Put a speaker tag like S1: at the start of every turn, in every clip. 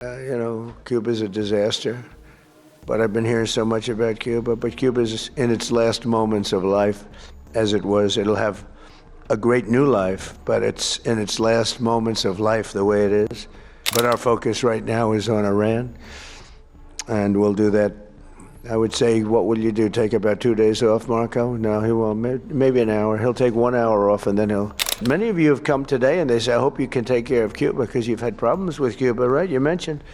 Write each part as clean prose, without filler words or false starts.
S1: Cuba's a disaster, but I've been hearing so much about Cuba. But Cuba's in its last moments of life, as it was. It'll have a great new life, but it's in its last moments of life the way it is. But our focus right now is on Iran, and we'll do that. I would say, what will you do? Take about 2 days off, Marco? No, he won't. Maybe an hour. He'll take 1 hour off, and then he'll... Many of you have come today, and they say, I hope you can take care of Cuba, because you've had problems with Cuba, right? You mentioned.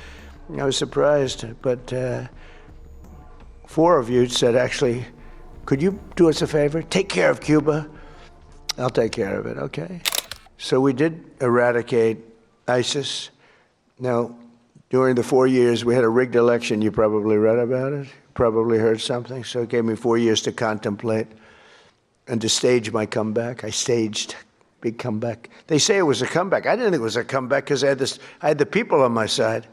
S1: I was surprised, but 4 of you said, actually, could you do us a favor? Take care of Cuba. I'll take care of it, okay? So we did eradicate ISIS. Now, during the 4 years, we had a rigged election. You probably read about it, probably heard something. So it gave me 4 years to contemplate and to stage my comeback. I staged big comeback. They say it was a comeback. I didn't think it was a comeback because I had the people on my side.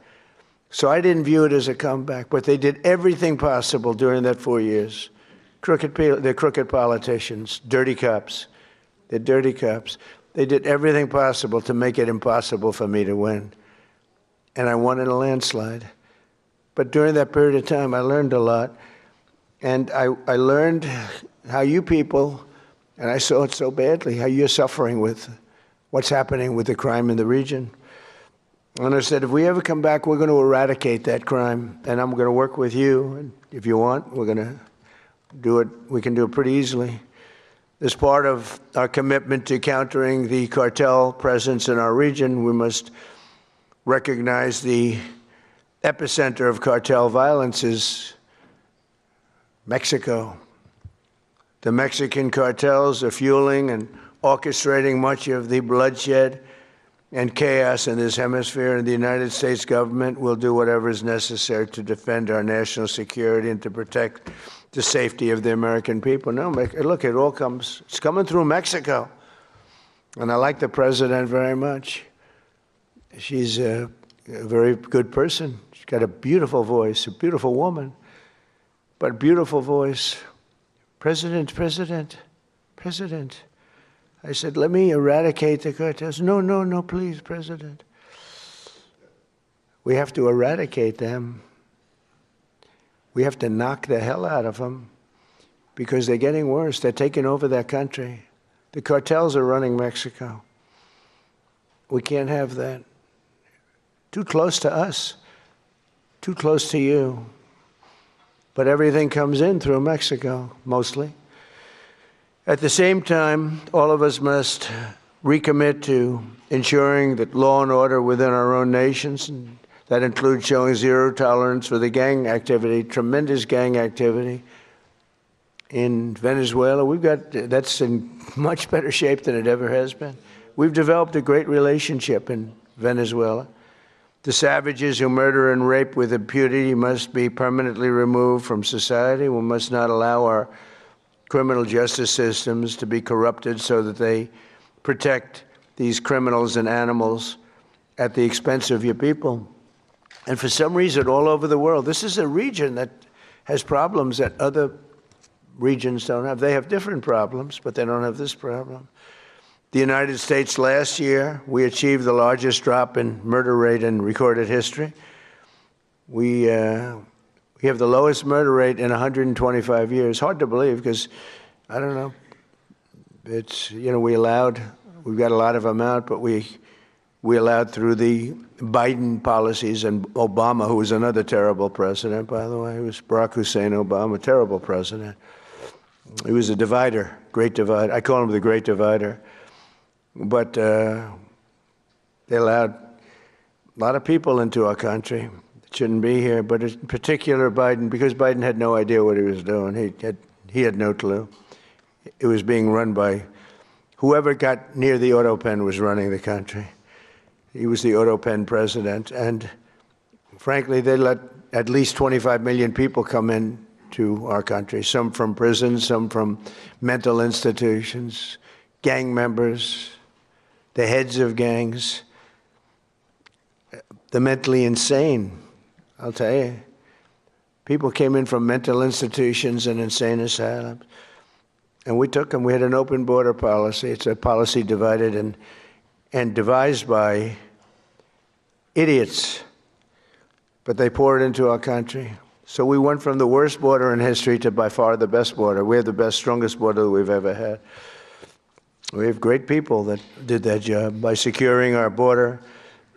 S1: So I didn't view it as a comeback, but they did everything possible during that 4 years. They're crooked politicians, dirty cops. They're dirty cops. They did everything possible to make it impossible for me to win. And I won in a landslide. But during that period of time, I learned a lot. And I learned how you people, and I saw it so badly, how you're suffering with what's happening with the crime in the region. And I said, if we ever come back, we're going to eradicate that crime. And I'm going to work with you. And if you want, we're going to do it. We can do it pretty easily. As part of our commitment to countering the cartel presence in our region, we must recognize the epicenter of cartel violence is Mexico. The Mexican cartels are fueling and orchestrating much of the bloodshed and chaos in this hemisphere, and the United States government will do whatever is necessary to defend our national security and to protect the safety of the American people. No, look, it's coming through Mexico. And I like the president very much. She's a very good person. She's got a beautiful voice, a beautiful woman, but a beautiful voice. President. I said, let me eradicate the cartels. No, please, President. We have to eradicate them. We have to knock the hell out of them because they're getting worse. They're taking over that country. The cartels are running Mexico. We can't have that. Too close to us, too close to you. But everything comes in through Mexico, mostly. At the same time, all of us must recommit to ensuring that law and order within our own nations, and that includes showing zero tolerance for the gang activity, tremendous gang activity in Venezuela. That's in much better shape than it ever has been. We've developed a great relationship in Venezuela. The savages who murder and rape with impunity must be permanently removed from society. We must not allow our criminal justice systems to be corrupted so that they protect these criminals and animals at the expense of your people. And for some reason, all over the world, this is a region that has problems that other regions don't have. They have different problems, but they don't have this problem. The United States last year, we achieved the largest drop in murder rate in recorded history. We have the lowest murder rate in 125 years. Hard to believe because, I don't know, it's, we've got a lot of them out, but we allowed through the Biden policies and Obama, who was another terrible president, by the way. It was Barack Hussein Obama, terrible president. He was a divider, great divider. I call him the great divider. But they allowed a lot of people into our country that shouldn't be here, but in particular Biden, because Biden had no idea what he was doing. He had no clue. It was being run by whoever got near the auto pen was running the country. He was the auto pen president, and frankly, they let at least 25 million people come in to our country, some from prisons, some from mental institutions, gang members, the heads of gangs, the mentally insane. I'll tell you, people came in from mental institutions and insane asylums, and we took them. We had an open border policy. It's a policy divided and devised by idiots but they pour it into our country. So we went from the worst border in history to by far the best border. We have the best, strongest border that we've ever had. We have great people that did that job. By securing our border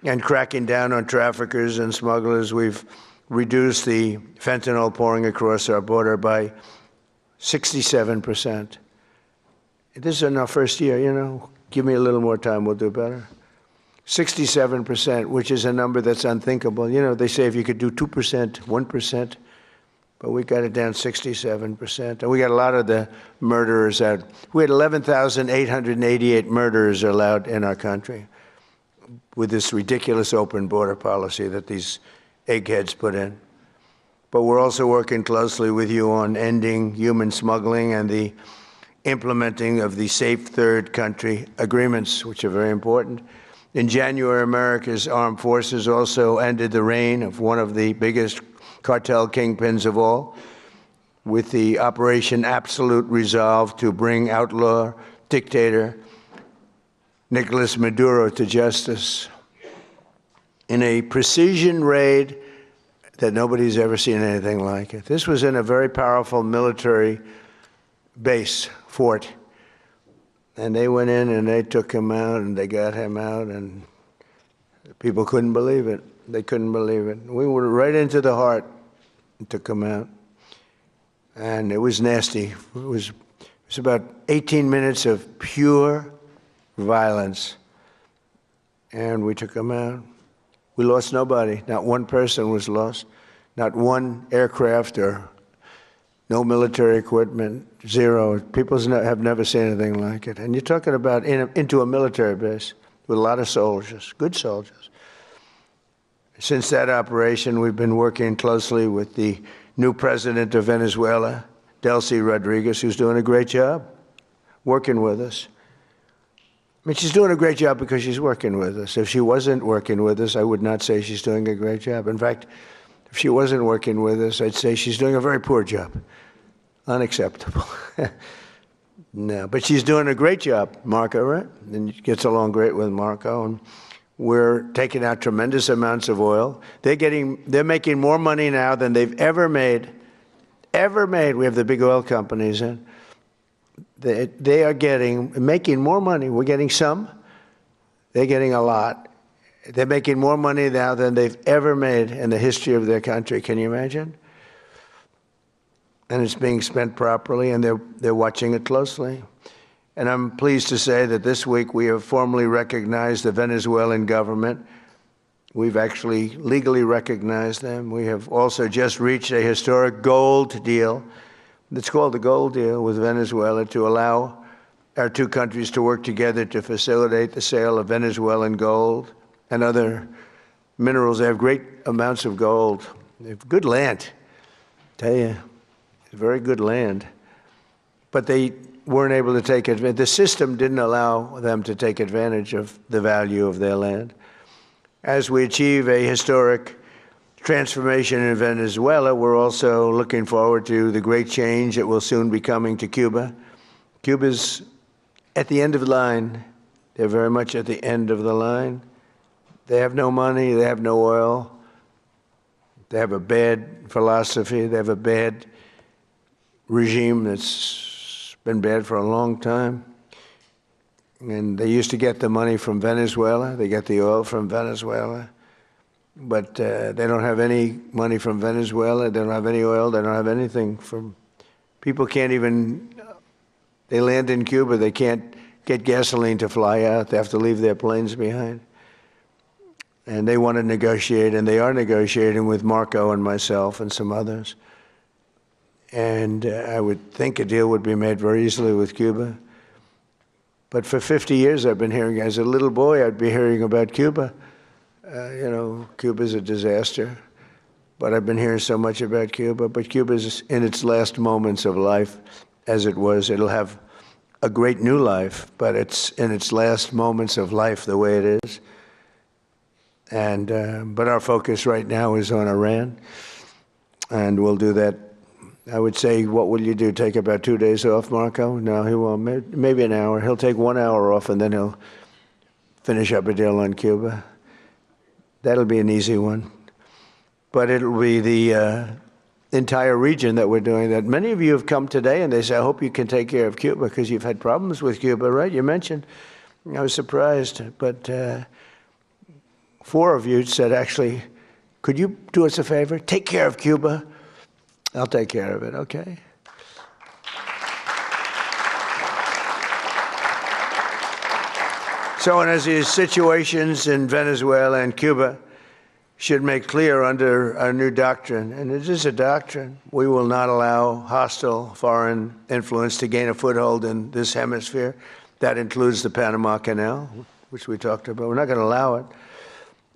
S1: and cracking down on traffickers and smugglers, we've reduced the fentanyl pouring across our border by 67%. This is in our first year, you know. Give me a little more time, we'll do better. 67%, which is a number that's unthinkable. You know, they say if you could do 2%, 1%, but we got it down 67%. And we got a lot of the murderers out. We had 11,888 murderers allowed in our country with this ridiculous open border policy that these eggheads put in. But we're also working closely with you on ending human smuggling and the implementing of the safe third country agreements, which are very important. In January, America's armed forces also ended the reign of one of the biggest cartel kingpins of all, with the Operation Absolute Resolve to bring outlaw dictator Nicolas Maduro to justice in a precision raid that nobody's ever seen anything like it. This was in a very powerful military base, fort. And they went in and they took him out and they got him out, and people couldn't believe it. They couldn't believe it. We went right into the heart and took him out. And it was nasty. It was about 18 minutes of pure violence. And we took him out. We lost nobody. Not one person was lost. Not one aircraft or no military equipment, zero. People have never seen anything like it. And you're talking about into a military base with a lot of soldiers, good soldiers. Since that operation, we've been working closely with the new president of Venezuela, Delcy Rodriguez, who's doing a great job working with us. I mean, she's doing a great job because she's working with us. If she wasn't working with us, I would not say she's doing a great job. In fact, if she wasn't working with us, I'd say she's doing a very poor job. Unacceptable. No, but she's doing a great job, Marco, right? And she gets along great with Marco. And we're taking out tremendous amounts of oil. They're making more money now than they've ever made. Ever made. We have the big oil companies in. They are making more money. We're getting some. They're getting a lot. They're making more money now than they've ever made in the history of their country. Can you imagine? And it's being spent properly, and they're watching it closely. And I'm pleased to say that this week we have formally recognized the Venezuelan government. We've actually legally recognized them. We have also just reached a historic gold deal. It's called the gold deal with Venezuela to allow our two countries to work together to facilitate the sale of Venezuelan gold and other minerals. They have great amounts of gold. They have good land, I tell you, very good land. But they weren't able to take advantage. The system didn't allow them to take advantage of the value of their land. As we achieve a historic transformation in Venezuela, we're also looking forward to the great change that will soon be coming to Cuba. Cuba's at the end of the line. They're very much at the end of the line. They have no money, they have no oil, they have a bad philosophy, they have a bad regime that's been bad for a long time. And they used to get the money from Venezuela, they get the oil from Venezuela, but they don't have any money from Venezuela, they don't have any oil, they don't have anything from, people can't even, they land in Cuba, they can't get gasoline to fly out, they have to leave their planes behind. And they want to negotiate, and they are negotiating with Marco and myself and some others. And I would think a deal would be made very easily with Cuba. But for 50 years I've been hearing, as a little boy, I'd be hearing about Cuba. You know, Cuba's a disaster. But I've been hearing so much about Cuba. But Cuba's in its last moments of life, as it was. It'll have a great new life, but it's in its last moments of life the way it is. And but our focus right now is on Iran, and we'll do that. I would say, what will you do? Take about 2 days off, Marco? No, he won't. Maybe an hour. He'll take 1 hour off, and then he'll finish up a deal on Cuba. That'll be an easy one. but it'll be the entire region that we're doing that. Many of you have come today and they say, I hope you can take care of Cuba because you've had problems with Cuba, right? You mentioned, I was surprised, but 4 of you said, actually, could you do us a favor? Take care of Cuba. I'll take care of it, okay? So, and as these situations in Venezuela and Cuba should make clear under our new doctrine, and it is a doctrine, we will not allow hostile foreign influence to gain a foothold in this hemisphere. That includes the Panama Canal, which we talked about. We're not going to allow it.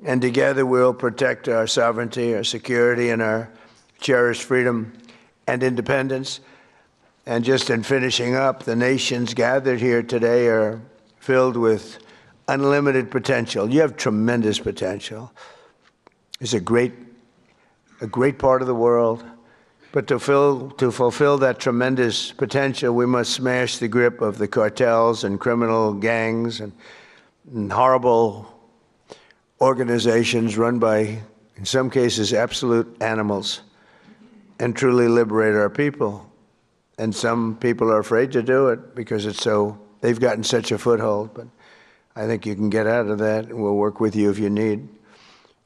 S1: And together we'll protect our sovereignty, our security, and our cherished freedom and independence. And just in finishing up, the nations gathered here today are filled with unlimited potential. You have tremendous potential. It's a great part of the world. But to fulfill that tremendous potential, we must smash the grip of the cartels and criminal gangs and horrible organizations run by, in some cases, absolute animals, and truly liberate our people. And some people are afraid to do it because they've gotten such a foothold. But I think you can get out of that, and we'll work with you if you need.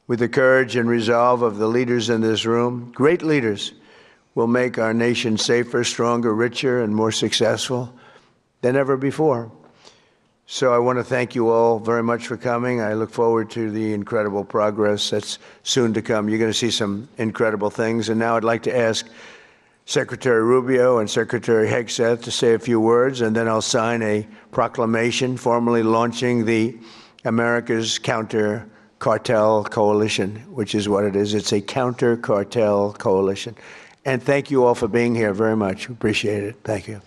S1: With the courage and resolve of the leaders in this room, great leaders will make our nation safer, stronger, richer, and more successful than ever before. So I want to thank you all very much for coming. I look forward to the incredible progress that's soon to come. You're going to see some incredible things. And now I'd like to ask Secretary Rubio and Secretary Hegseth to say a few words, and then I'll sign a proclamation formally launching the America's Counter-Cartel Coalition, which is what it is. It's a counter-cartel coalition. And thank you all for being here very much. Appreciate it. Thank you.